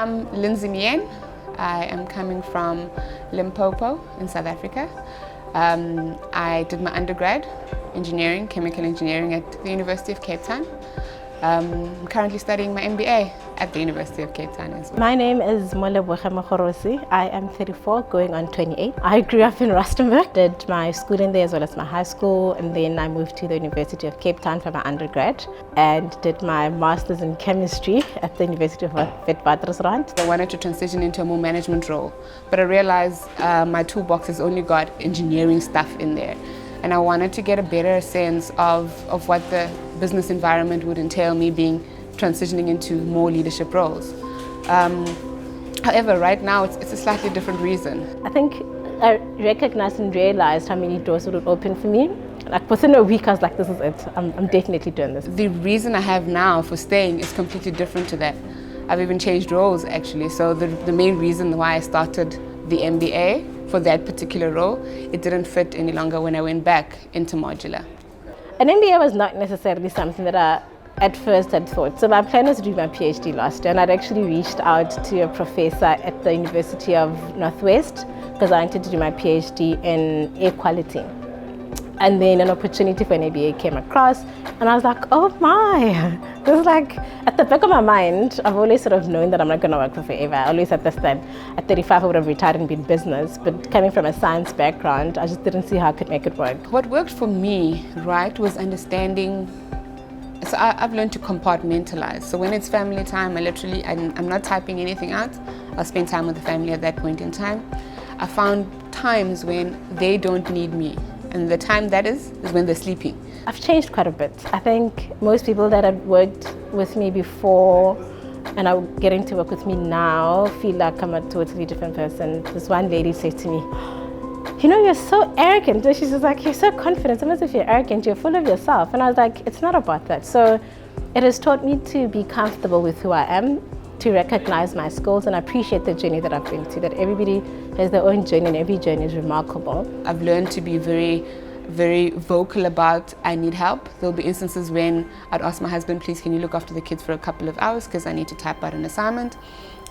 I'm Lindsey Miyen. I am coming from Limpopo in South Africa. I did my undergrad engineering, chemical engineering at the University of Cape Town. I'm currently studying my MBA at the University of Cape Town as well. My name is Mogorosi. I am 34, going on 28. I grew up in Rustenburg, did my schooling there as well as my high school, and then I moved to the University of Cape Town for my undergrad and did my master's in chemistry at the University of Witwatersrand. I wanted to transition into a more management role, but I realized my toolbox has only got engineering stuff in there. And I wanted to get a better sense of what the business environment would entail me transitioning into more leadership roles. However, right now it's a slightly different reason. I think I recognized and realized how many doors it would open for me. Like within a week I was like, this is it, I'm definitely doing this. The reason I have now for staying is completely different to that. I've even changed roles actually. So the main reason why I started the MBA for that particular role, it didn't fit any longer when I went back into Modular. An MBA was not necessarily something that I at first had thought. So my plan was to do my PhD last year, and I'd actually reached out to a professor at the University of Northwest because I wanted to do my PhD in air quality. And then an opportunity for an MBA came across, and I was like, oh my, this is like, at the back of my mind, I've always sort of known that I'm not going to work for forever. I always had this that at 35 I would have retired and been business, but coming from a science background, I just didn't see how I could make it work. What worked for me, right, was understanding. So I've learned to compartmentalize. So when it's family time, I'm not typing anything out. I'll spend time with the family at that point in time. I found times when they don't need me. And the time that is when they're sleeping. I've changed quite a bit. I think most people that have worked with me before and are getting to work with me now feel like I'm a totally different person. This one lady said to me, you know, you're so arrogant. She's just like, you're so confident. It's almost if you're arrogant, you're full of yourself. And I was like, it's not about that. So it has taught me to be comfortable with who I am, to recognize my skills and appreciate the journey that I've been to, that everybody has their own journey and every journey is remarkable. I've learned to be very, very vocal about I need help. There'll be instances when I'd ask my husband, please can you look after the kids for a couple of hours because I need to type out an assignment.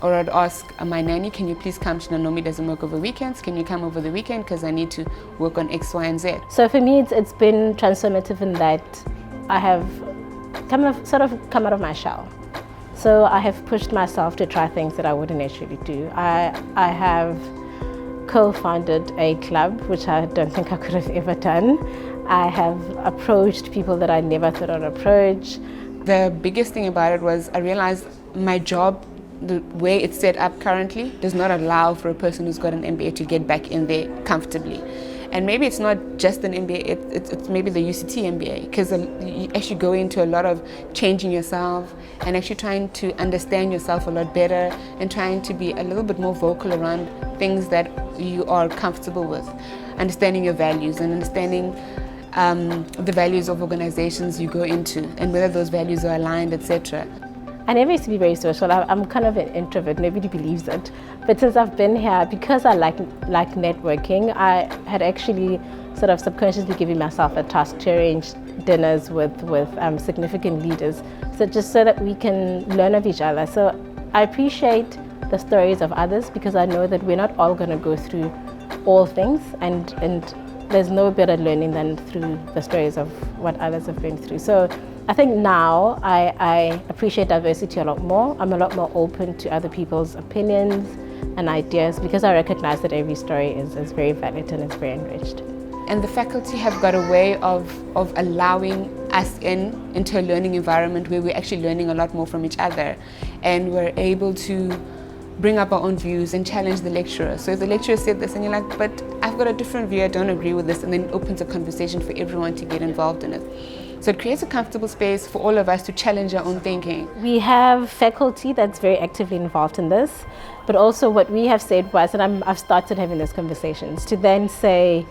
Or I'd ask my nanny, can you please come? She normally doesn't work over weekends. Can you come over the weekend because I need to work on X, Y, and Z. So for me, it's been transformative in that I have come out of my shell. So I have pushed myself to try things that I wouldn't naturally do. I have co-founded a club, which I don't think I could have ever done. I have approached people that I never thought I'd approach. The biggest thing about it was I realized my job, the way it's set up currently, does not allow for a person who's got an MBA to get back in there comfortably. And maybe it's not just an MBA, it's maybe the UCT MBA, because you actually go into a lot of changing yourself and actually trying to understand yourself a lot better and trying to be a little bit more vocal around things that you are comfortable with, understanding your values and understanding the values of organizations you go into and whether those values are aligned, etc. I never used to be very social. I'm kind of an introvert, nobody believes it. But since I've been here, because I like networking, I had actually sort of subconsciously given myself a task to arrange dinners with significant leaders, so just so that we can learn of each other. So I appreciate the stories of others because I know that we're not all going to go through all things, and there's no better learning than through the stories of what others have been through. So I think now I appreciate diversity a lot more. I'm a lot more open to other people's opinions and ideas because I recognize that every story is very valid and it's very enriched. And the faculty have got a way of allowing us into a learning environment where we're actually learning a lot more from each other, and we're able to bring up our own views and challenge the lecturer. So if the lecturer said this and you're like, but I've got a different view, I don't agree with this, and then it opens a conversation for everyone to get involved in it. So it creates a comfortable space for all of us to challenge our own thinking. We have faculty that's very actively involved in this, but also what we have said was, and I've started having these conversations, to then say,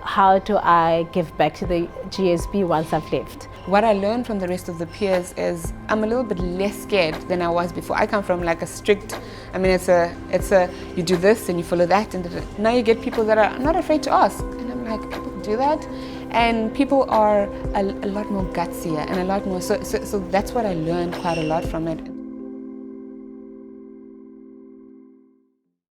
how do I give back to the GSB once I've left? What I learned from the rest of the peers is I'm a little bit less scared than I was before. I come from like a strict, it's a you do this and you follow that, and now you get people that are not afraid to ask. And I'm like, people do that? And people are a lot more gutsier and a lot more, so that's what I learned quite a lot from it.